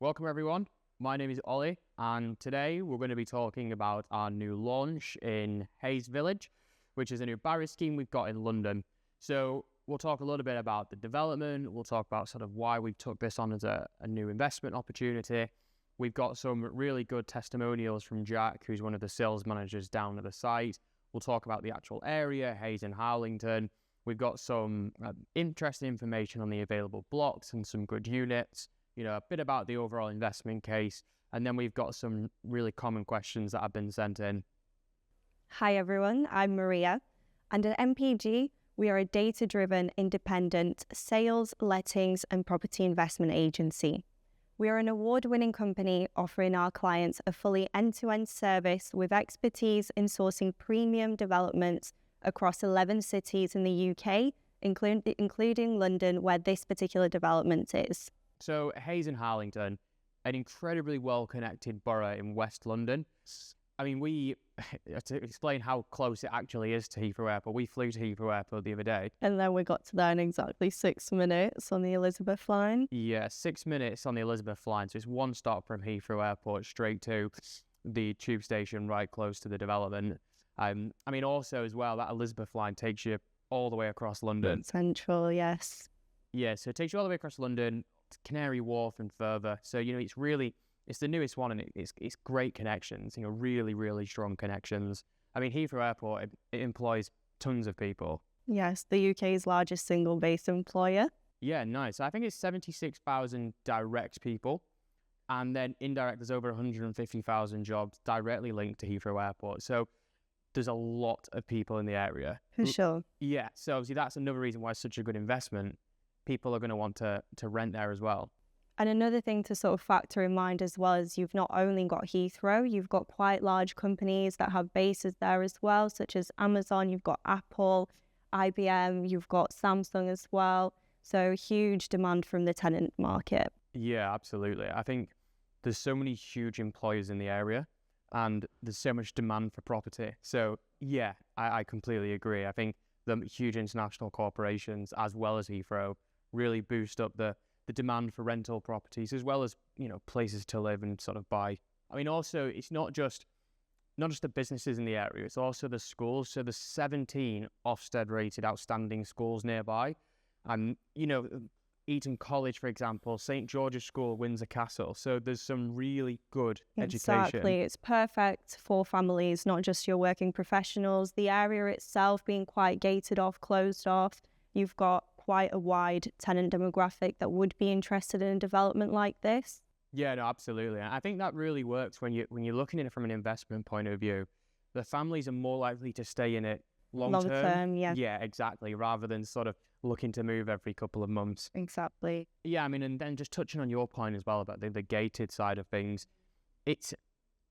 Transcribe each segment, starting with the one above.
Welcome everyone, my name is Ollie and today we're going to be talking about our new launch in Hayes Village, which is a new borough scheme we've got in London. So we'll talk a little bit about the development, we'll talk about sort of why we took this on as a new investment opportunity. We've got some really good testimonials from Jack, who's one of the sales managers down at the site. We'll talk about the actual area, Hayes and Hillingdon. We've got some interesting information on the available blocks and some good units. A bit about the overall investment case, and then we've got some really common questions that have been sent in. Hi everyone, I'm Maria, and at MPG, we are a data-driven, independent sales, lettings and property investment agency. We are an award-winning company offering our clients a fully end-to-end service with expertise in sourcing premium developments across 11 cities in the UK, including London, where this particular development is. So Hayes and Hillingdon, an incredibly well-connected borough in West London. I mean, to explain how close it actually is to Heathrow Airport, we flew to Heathrow Airport the other day. And then we got to there in exactly 6 minutes on the Elizabeth line. Yeah, 6 minutes on the Elizabeth line. So it's one stop from Heathrow Airport straight to the tube station right close to the development. I mean, also as well, that Elizabeth line takes you all the way across London. Central, yes. Yeah, so it takes you all the way across London, Canary Wharf and further. So, it's the newest one and it's great connections, really, really strong connections. I mean, Heathrow Airport, it employs tons of people. Yes, the UK's largest single-based employer. Yeah, nice. I think it's 76,000 direct people. And then indirect, there's over 150,000 jobs directly linked to Heathrow Airport. So there's a lot of people in the area. For sure. Yeah, so obviously that's another reason why it's such a good investment. People are going to want to rent there as well. And another thing to sort of factor in mind as well is you've not only got Heathrow, you've got quite large companies that have bases there as well, such as Amazon, you've got Apple, IBM, you've got Samsung as well. So huge demand from the tenant market. Yeah, absolutely. I think there's so many huge employers in the area and there's so much demand for property. So yeah, I completely agree. I think the huge international corporations as well as Heathrow really boost up the demand for rental properties as well as, places to live and sort of buy. I mean, also, it's not just the businesses in the area, it's also the schools. So there's 17 Ofsted rated outstanding schools nearby. And, Eton College, for example, St. George's School, Windsor Castle. So there's some really good education. Exactly. It's perfect for families, not just your working professionals. The area itself being quite gated off, closed off. You've got quite a wide tenant demographic that would be interested in a development like this. Yeah, no, absolutely. I think that really works when you're looking at it from an investment point of view. The families are more likely to stay in it long term. Yeah. Yeah, exactly. Rather than sort of looking to move every couple of months. Exactly. Yeah, I mean, and then just touching on your point as well about the gated side of things, it's,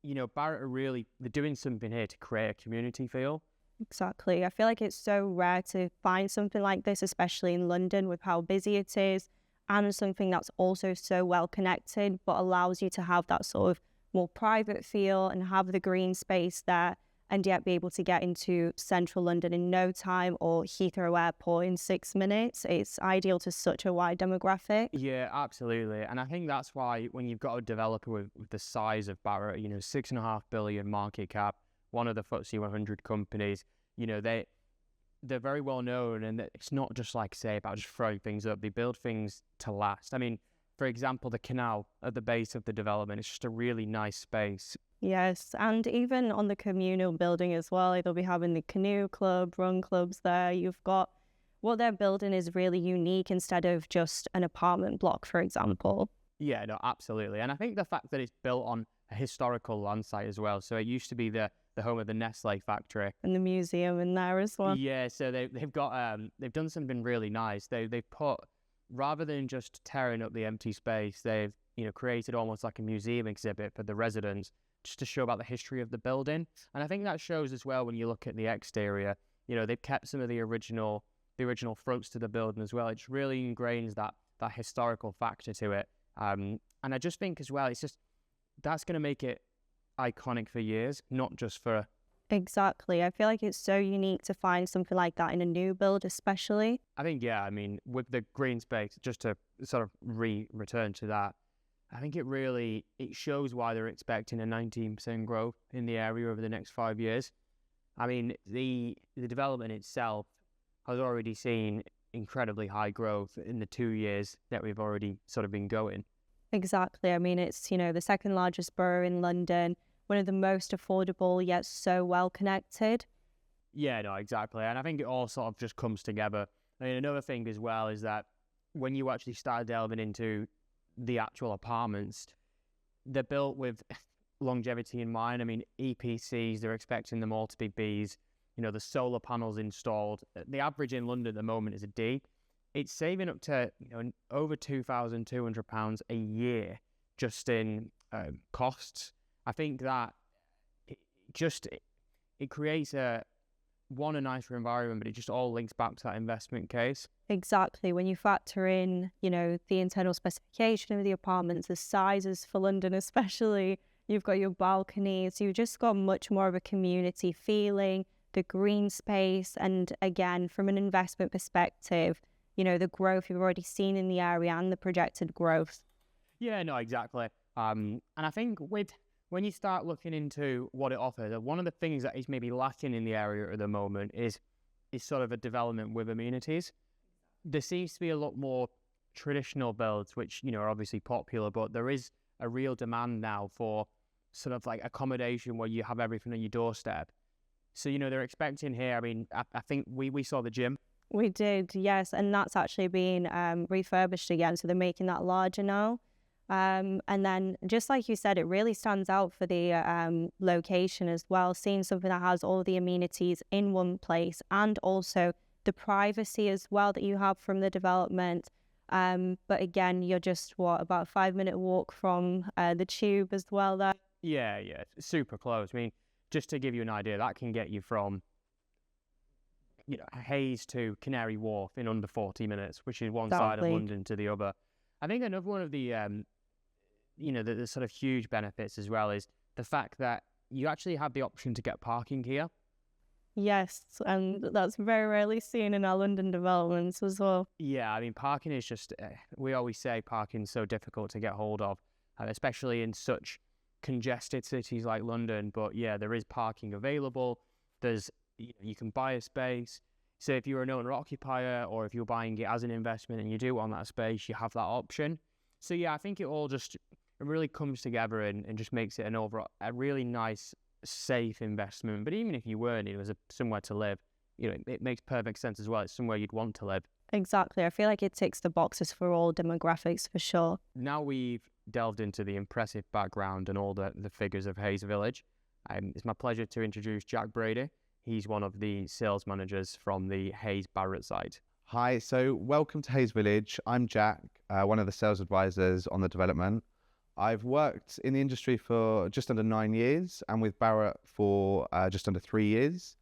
Barrett are really, they're doing something here to create a community feel. Exactly. I feel like it's so rare to find something like this, especially in London with how busy it is, and something that's also so well connected, but allows you to have that sort of more private feel and have the green space there, and yet be able to get into central London in no time or Heathrow Airport in 6 minutes. It's ideal to such a wide demographic. Yeah, absolutely. And I think that's why when you've got a developer with the size of Barrett, $6.5 billion market cap, one of the FTSE 100 companies, they're very well known, and it's not just about just throwing things up. They build things to last. I mean, for example, the canal at the base of the development, it's just a really nice space. Yes, and even on the communal building as well, they'll be having the canoe club, run clubs there. You've got what they're building is really unique instead of just an apartment block, for example. Yeah, no, absolutely. And I think the fact that it's built on a historical land site as well. So it used to be the home of the Nestle factory. And the museum in there as well. Yeah, so they've got, they've done something really nice. They've put, rather than just tearing up the empty space, they've, created almost like a museum exhibit for the residents, just to show about the history of the building. And I think that shows as well when you look at the exterior. They've kept some of the original fronts to the building as well. It really ingrains that historical factor to it. And I just think as well, that's going to make it iconic for years, not just for... Exactly. I feel like it's so unique to find something like that in a new build, especially. I think, yeah, I mean, with the green space, just to sort of return to that, I think it shows why they're expecting a 19% growth in the area over the next 5 years. I mean, the development itself has already seen incredibly high growth in the 2 years that we've already sort of been going. Exactly. I mean, it's, the second largest borough in London, one of the most affordable yet so well connected. Yeah, no, exactly. And I think it all sort of just comes together. I mean, another thing as well is that when you actually start delving into the actual apartments, they're built with longevity in mind. I mean, EPCs, they're expecting them all to be Bs. The solar panels installed. The average in London at the moment is a D. It's saving up to over £2,200 a year just in costs. I think that it creates a nicer environment, but it just all links back to that investment case. Exactly. When you factor in, the internal specification of the apartments, the sizes for London especially, you've got your balconies, you've just got much more of a community feeling, the green space, and again, from an investment perspective, the growth you've already seen in the area and the projected growth. Yeah, no, exactly. And I think when you start looking into what it offers, one of the things that is maybe lacking in the area at the moment is sort of a development with amenities. There seems to be a lot more traditional builds, which, are obviously popular, but there is a real demand now for sort of like accommodation where you have everything on your doorstep. So, they're expecting here, I mean, I think we saw the gym. We did, yes, and that's actually been refurbished again, so they're making that larger now. And then, just like you said, it really stands out for the location as well, seeing something that has all the amenities in one place and also the privacy as well that you have from the development. But again, you're just, about a 5-minute walk from the tube as well there? Yeah, super close. I mean, just to give you an idea, that can get you from Hayes to Canary Wharf in under 40 minutes, which is one side of London to the other. I think another one of the the sort of huge benefits as well is the fact that you actually have the option to get parking here. Yes, and that's very rarely seen in our London developments as well. Yeah, I mean, parking is just, we always say parking's so difficult to get hold of, especially in such congested cities like London. But yeah, there is parking available. You can buy a space. So if you're an owner occupier or if you're buying it as an investment and you do want that space, you have that option. So yeah, I think it really comes together and just makes it a really nice, safe investment. But even if you weren't, it was somewhere to live. It makes perfect sense as well. It's somewhere you'd want to live. Exactly. I feel like it ticks the boxes for all demographics for sure. Now we've delved into the impressive background and all the figures of Hayes Village. It's my pleasure to introduce Jack Brady. He's one of the sales managers from the Hayes Barrett side. Hi, so welcome to Hayes Village. I'm Jack, one of the sales advisors on the development. I've worked in the industry for just under 9 years and with Barrett for just under 3 years.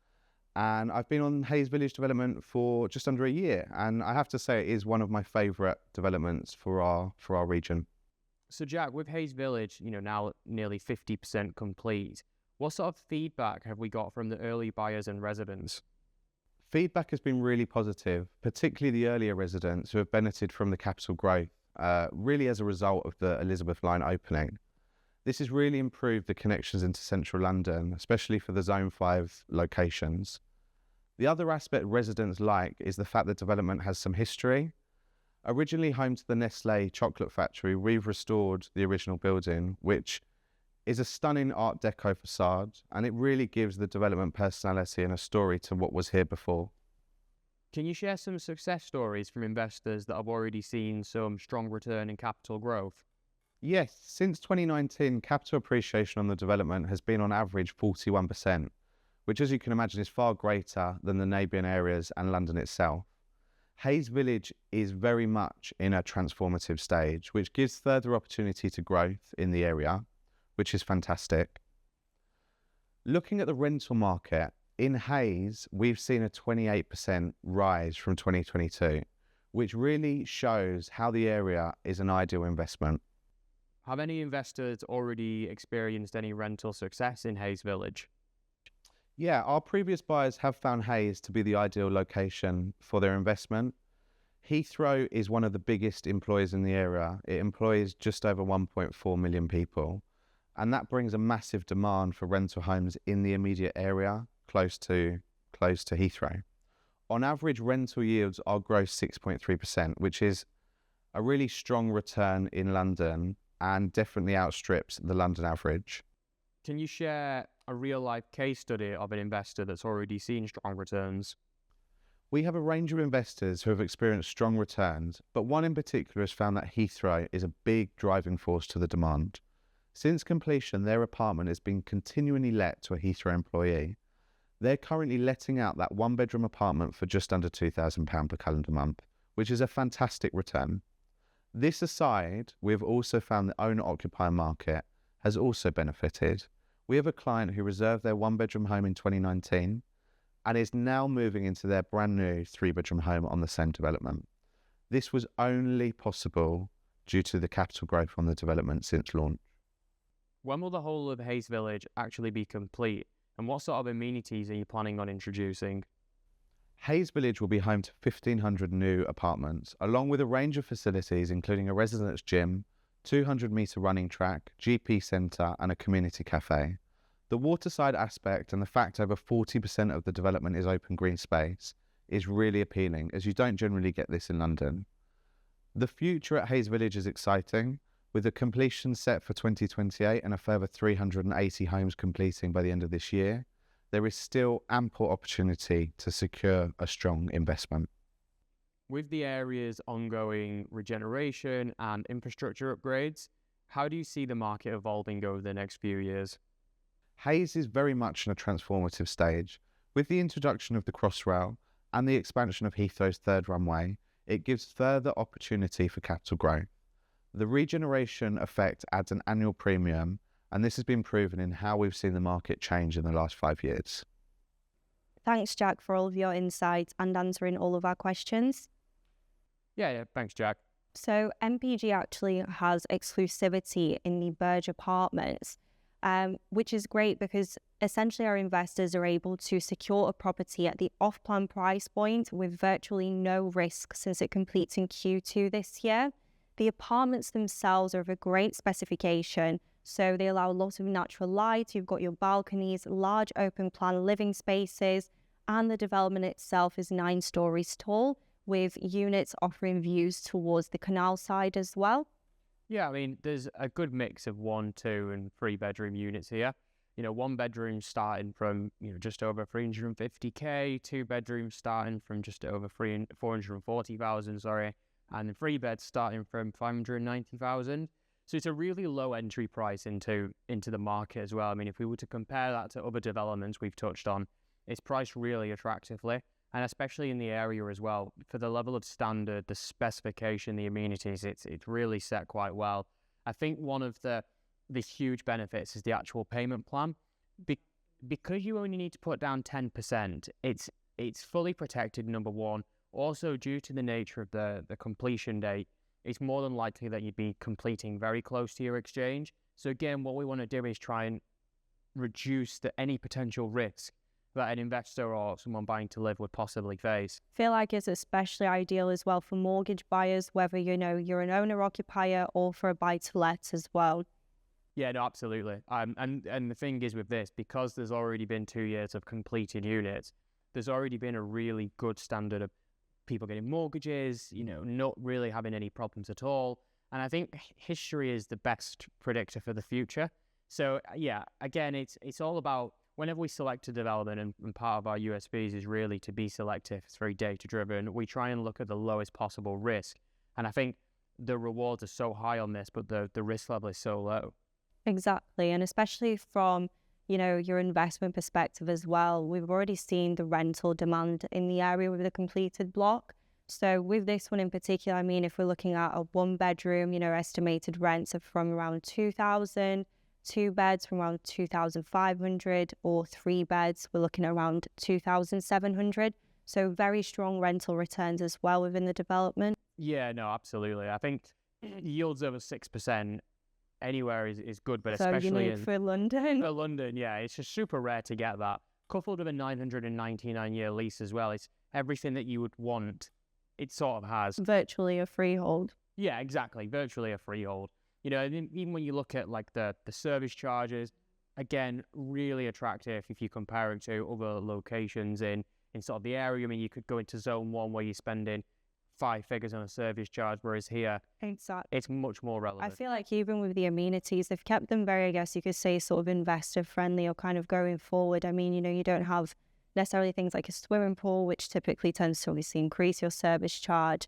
And I've been on Hayes Village development for just under a year. And I have to say it is one of my favourite developments for our region. So Jack, with Hayes Village, now nearly 50% complete, what sort of feedback have we got from the early buyers and residents? Feedback has been really positive, particularly the earlier residents who have benefited from the capital growth, really as a result of the Elizabeth line opening. This has really improved the connections into central London, especially for the Zone 5 locations. The other aspect residents like is the fact that development has some history. Originally home to the Nestlé chocolate factory, we've restored the original building, which is a stunning Art Deco facade, and it really gives the development personality and a story to what was here before. Can you share some success stories from investors that have already seen some strong return in capital growth? Yes, since 2019, capital appreciation on the development has been on average 41%, which as you can imagine is far greater than the neighbouring areas and London itself. Hayes Village is very much in a transformative stage, which gives further opportunity to growth in the area, which is fantastic. Looking at the rental market, in Hayes, we've seen a 28% rise from 2022, which really shows how the area is an ideal investment. Have any investors already experienced any rental success in Hayes Village? Yeah, our previous buyers have found Hayes to be the ideal location for their investment. Heathrow is one of the biggest employers in the area. It employs just over 1.4 million people, and that brings a massive demand for rental homes in the immediate area close to Heathrow. On average, rental yields are gross 6.3%, which is a really strong return in London and definitely outstrips the London average. Can you share a real-life case study of an investor that's already seen strong returns? We have a range of investors who have experienced strong returns, but one in particular has found that Heathrow is a big driving force to the demand. Since completion, their apartment has been continually let to a Heathrow employee. They're currently letting out that one-bedroom apartment for just under £2,000 per calendar month, which is a fantastic return. This aside, we have also found the owner-occupier market has also benefited. We have a client who reserved their one-bedroom home in 2019 and is now moving into their brand new three-bedroom home on the same development. This was only possible due to the capital growth on the development since launch. When will the whole of Hayes Village actually be complete, and what sort of amenities are you planning on introducing? Hayes Village will be home to 1,500 new apartments, along with a range of facilities including a residence gym, 200-metre running track, GP centre and a community cafe. The waterside aspect and the fact over 40% of the development is open green space is really appealing, as you don't generally get this in London. The future at Hayes Village is exciting, with the completion set for 2028 and a further 380 homes completing by the end of this year. There is still ample opportunity to secure a strong investment. With the area's ongoing regeneration and infrastructure upgrades, how do you see the market evolving over the next few years? Hayes is very much in a transformative stage. With the introduction of the Crossrail and the expansion of Heathrow's third runway, it gives further opportunity for capital growth. The regeneration effect adds an annual premium, and this has been proven in how we've seen the market change in the last 5 years. Thanks, Jack, for all of your insights and answering all of our questions. Yeah, thanks, Jack. So MPG actually has exclusivity in the Burge apartments, which is great because essentially our investors are able to secure a property at the off-plan price point with virtually no risk since it completes in Q2 this year. The apartments themselves are of a great specification, so they allow a lot of natural light. You've got your balconies, large open plan living spaces, and the development itself is 9 stories tall, with units offering views towards the canal side as well. Yeah, I mean, there's a good mix of 1, 2 and 3 bedroom units here. You know, 1 bedroom starting from, just over 350k, 2 bedrooms starting from just over 440,000, and 3 beds starting from 590,000. So it's a really low entry price into the market as well. I mean, if we were to compare that to other developments we've touched on, it's priced really attractively, and especially in the area as well. For the level of standard, the specification, the amenities, it's really set quite well. I think one of the huge benefits is the actual payment plan. Because you only need to put down 10%, it's fully protected, number one. Also, due to the nature of the completion date, it's more than likely that you'd be completing very close to your exchange. So again, what we want to do is try and reduce any potential risk that an investor or someone buying to live would possibly face. I feel like it's especially ideal as well for mortgage buyers, whether you're an owner-occupier or for a buy-to-let as well. Yeah, no, absolutely. And the thing is with this, because there's already been 2 years of completed units, there's already been a really good standard of people getting mortgages, not really having any problems at all. And I think history is the best predictor for the future. So yeah, again, it's all about whenever we select a development, and part of our USPs is really to be selective. It's very data driven. We try and look at the lowest possible risk. And I think the rewards are so high on this, but the risk level is so low. Exactly. And especially from, your investment perspective as well, we've already seen the rental demand in the area with the completed block. So with this one in particular, I mean, if we're looking at a 1 bedroom, estimated rents are from around 2,000, 2 beds from around 2,500, or 3 beds, we're looking at around 2,700. So very strong rental returns as well within the development. Yeah, no, absolutely. I think yields over 6% anywhere is good, but so especially for London. For London, yeah, it's just super rare to get that. Coupled with a 999-year lease as well, it's everything that you would want it sort of has. Virtually a freehold. Yeah, exactly. Virtually a freehold. You know, and even when you look at like the service charges, again, really attractive if you compare it to other locations in sort of the area. I mean, you could go into zone 1 where you're spending 5 figures on a service charge, whereas here, Exactly. it's much more relevant. I feel like even with the amenities, they've kept them very, I guess you could say, sort of investor friendly or kind of going forward. I mean, you know, you don't have necessarily things like a swimming pool, which typically tends to obviously increase your service charge.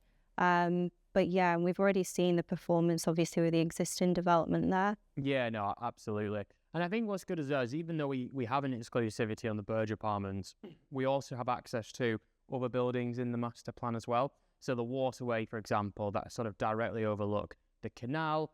But yeah, and we've already seen the performance, obviously, with the existing development there. Yeah, no, absolutely. And I think what's good as well is even though we have an exclusivity on the Burge apartments, we also have access to other buildings in the master plan as well. So the waterway, for example, that sort of directly overlook the canal.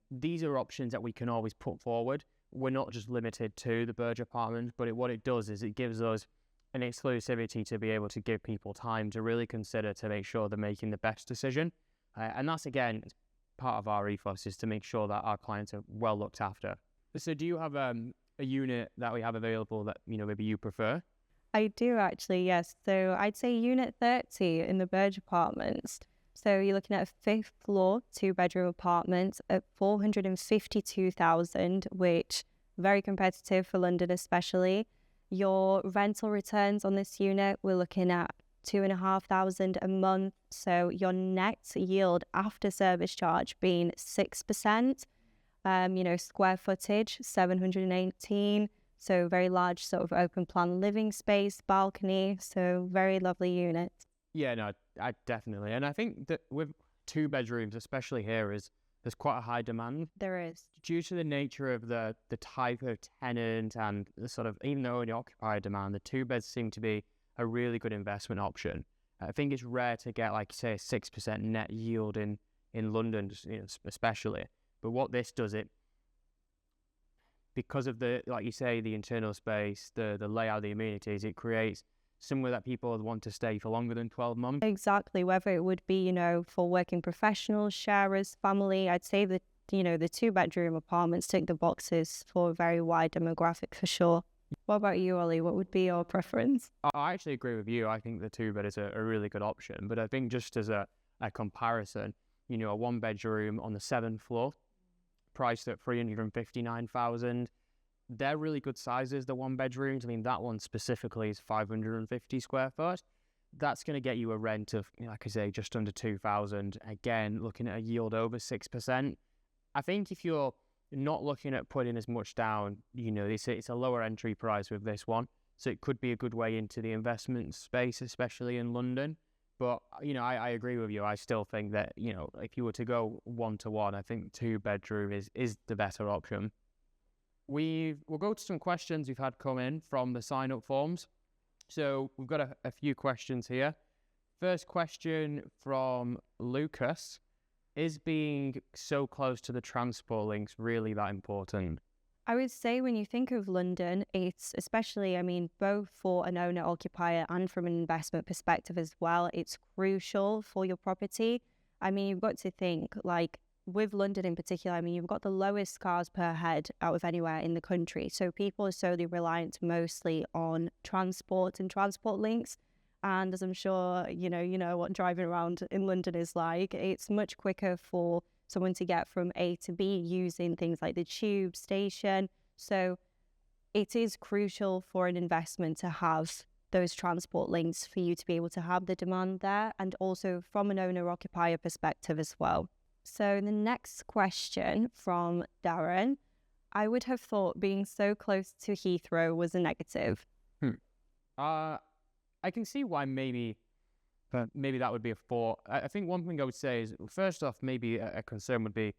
These are options that we can always put forward. We're not just limited to the Burge apartments, but what it does is it gives us an exclusivity to be able to give people time to really consider to make sure they're making the best decision. And that's, again, part of our ethos is to make sure that our clients are well looked after. So do you have a unit that we have available that, you know, maybe you prefer? I do actually, yes. So I'd say unit 30 in the Burge apartments. So you're looking at a 5th floor, 2-bedroom apartment at 452,000, which very competitive for London especially. Your rental returns on this unit, we're looking at 2,500 a month. So your net yield after service charge being 6%. You know, square footage, 718. So very large sort of open plan living space, balcony. So very lovely unit. Yeah, no, I definitely. And I think that with 2 bedrooms, especially here, there's quite a high demand. There is. Due to the nature of the type of tenant and the sort of, even though the occupier demand, the 2 beds seem to be a really good investment option. I think it's rare to get, like, say, a 6% net yield in London, you know, especially. But what this does, because of the, like you say, the internal space, the layout, the amenities, it creates somewhere that people want to stay for longer than 12 months. Exactly. Whether it would be, you know, for working professionals, sharers, family, I'd say that, you know, the 2-bedroom apartments tick the boxes for a very wide demographic for sure. What about you, Ollie? What would be your preference? I actually agree with you. I think the 2-bed is a really good option. But I think just as a comparison, you know, a 1-bedroom on the 7th floor, priced at 359,000. They're really good sizes, the 1-bedrooms. I mean, that one specifically is 550 square foot. That's going to get you a rent of, you know, like I say, just under 2,000. Again, looking at a yield over 6%. I think if you're not looking at putting as much down, you know, it's a lower entry price with this one. So it could be a good way into the investment space, especially in London. But, you know, I agree with you. I still think that, you know, if you were to go 1-to-1, I think 2-bedroom is the better option. We'll go to some questions we've had come in from the sign-up forms. So we've got a few questions here. First question from Lucas. Is being so close to the transport links really that important? I would say when you think of London, it's especially, I mean, both for an owner-occupier and from an investment perspective as well, it's crucial for your property. I mean, you've got to think, like, with London in particular, I mean, you've got the lowest cars per head out of anywhere in the country. So people are solely reliant mostly on transport and transport links. And as I'm sure, you know what driving around in London is like, it's much quicker for someone to get from A to B using things like the tube station. So it is crucial for an investment to have those transport links for you to be able to have the demand there, and also from an owner-occupier perspective as well. So the next question from Darren, I would have thought being so close to Heathrow was a negative. I can see why maybe that would be a 4. I think one thing I would say is, first off, maybe a concern would be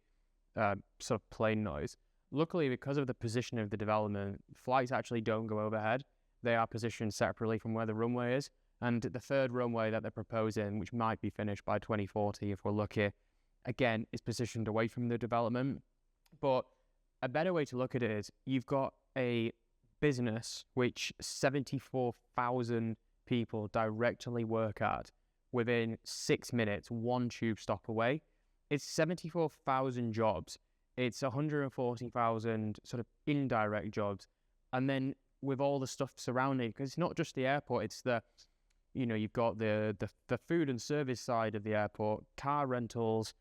sort of plane noise. Luckily, because of the position of the development, flights actually don't go overhead. They are positioned separately from where the runway is. And the 3rd runway that they're proposing, which might be finished by 2040 if we're lucky, again, is positioned away from the development. But a better way to look at it is you've got a business which 74,000 people directly work at within 6 minutes, 1 tube stop away. It's 74,000 jobs. It's 140,000 sort of indirect jobs. And then with all the stuff surrounding, because it's not just the airport, it's the you've got the food and service side of the airport, car rentals,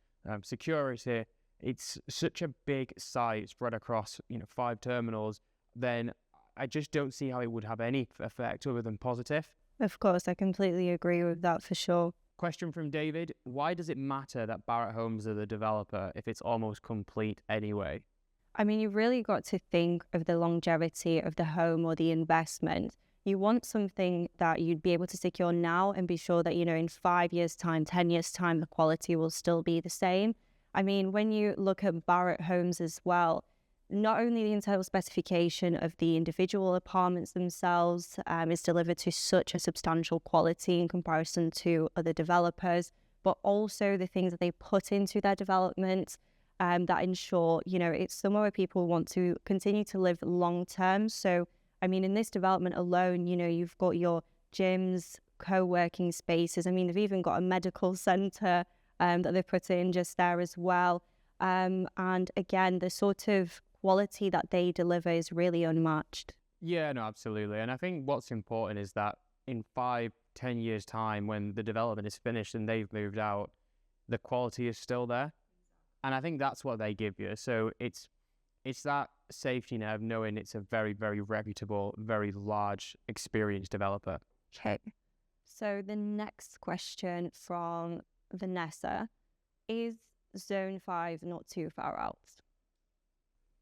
security. It's such a big site spread across 5 terminals. Then I just don't see how it would have any effect other than positive. Of course, I completely agree with that for sure. Question from David: why does it matter that Barratt Homes are the developer if it's almost complete anyway? I mean, you've really got to think of the longevity of the home or the investment. You want something that you'd be able to secure now and be sure that, in 5 years' time, 10 years' time, the quality will still be the same. I mean, when you look at Barratt Homes as well, not only the internal specification of the individual apartments themselves is delivered to such a substantial quality in comparison to other developers, but also the things that they put into their development that ensure, it's somewhere where people want to continue to live long term. So, I mean, in this development alone, you've got your gyms, co-working spaces. I mean, they've even got a medical centre that they've put in just there as well. And again, the sort of quality that they deliver is really unmatched. Yeah, no, absolutely. And I think what's important is that in 5-10 years' time, when the development is finished and they've moved out, the quality is still there. And I think that's what they give you. So it's that safety net of knowing it's a very, very reputable, very large, experienced developer. Okay. So the next question from Vanessa: is Zone 5 not too far out?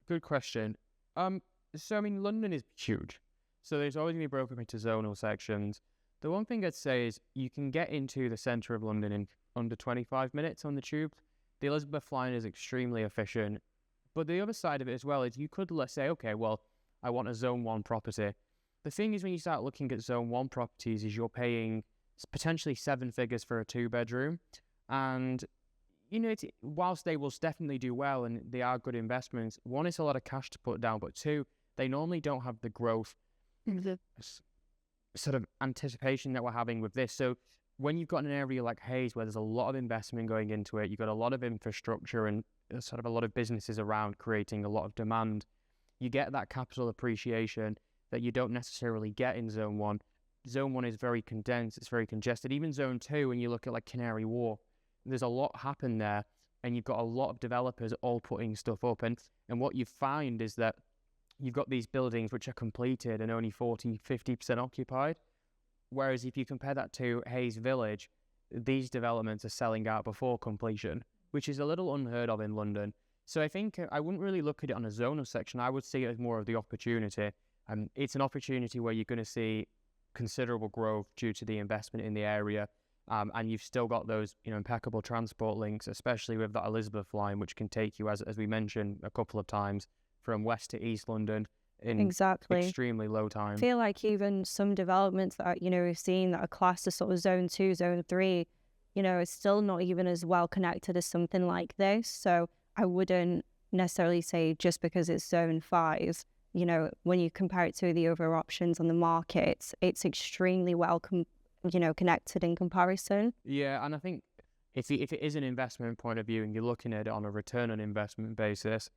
Good question. So I mean, London is huge, so there's always going to be broken into zonal sections. The one thing I'd say is you can get into the centre of London in under 25 minutes on the tube. The Elizabeth line is extremely efficient, but the other side of it as well is you could, let's say, okay, well, I want a Zone 1 property. The thing is, when you start looking at Zone 1 properties, is you're paying potentially 7 figures for a 2-bedroom, and whilst they will definitely do well and they are good investments, one, it's a lot of cash to put down, but two, they normally don't have the growth sort of anticipation that we're having with this. So when you've got an area like Hayes where there's a lot of investment going into it, you've got a lot of infrastructure and sort of a lot of businesses around creating a lot of demand, you get that capital appreciation that you don't necessarily get in Zone 1. Zone 1 is very condensed, it's very congested. Even Zone 2, when you look at like Canary Wharf, there's a lot happen there, and you've got a lot of developers all putting stuff up. And what you find is that you've got these buildings which are completed and only 40-50% occupied. Whereas if you compare that to Hayes Village, these developments are selling out before completion, which is a little unheard of in London. So I think I wouldn't really look at it on a zonal section. I would see it as more of the opportunity. It's an opportunity where you're going to see considerable growth due to the investment in the area. And you've still got those, impeccable transport links, especially with that Elizabeth line, which can take you, as we mentioned a couple of times, from West to East London in extremely low time. I feel like even some developments that, we've seen that are classed as sort of Zone 2, Zone 3, is still not even as well connected as something like this. So I wouldn't necessarily say just because it's Zone 5, when you compare it to the other options on the market, it's extremely well connected in comparison. Yeah, and I think if it is an investment point of view and you're looking at it on a return on investment basis,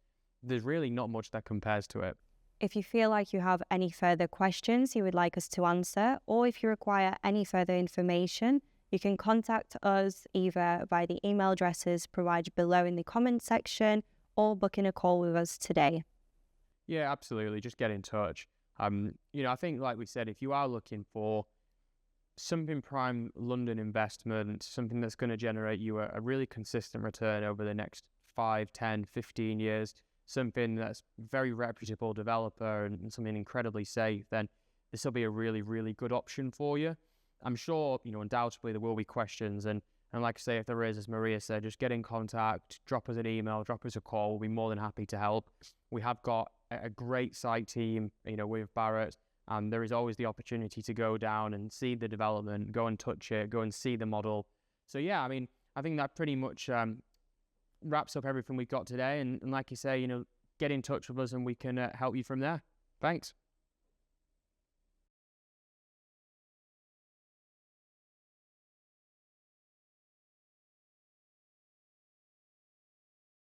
there's really not much that compares to it. If you feel like you have any further questions you would like us to answer, or if you require any further information, you can contact us either via the email addresses provided below in the comment section or book in a call with us today. Yeah, absolutely. Just get in touch. I think, like we said, if you are looking for something prime London investment, something that's going to generate you a really consistent return over the next 5, 10, 15 years, something that's very reputable developer and something incredibly safe, then this will be a really, really good option for you. I'm sure, undoubtedly there will be questions. And like I say, if there is, as Maria said, just get in contact, drop us an email, drop us a call. We'll be more than happy to help. We have got a great site team, with Barratt. There is always the opportunity to go down and see the development, go and touch it, go and see the model. So yeah, I think that pretty much wraps up everything we've got today. And like you say, get in touch with us and we can help you from there. Thanks.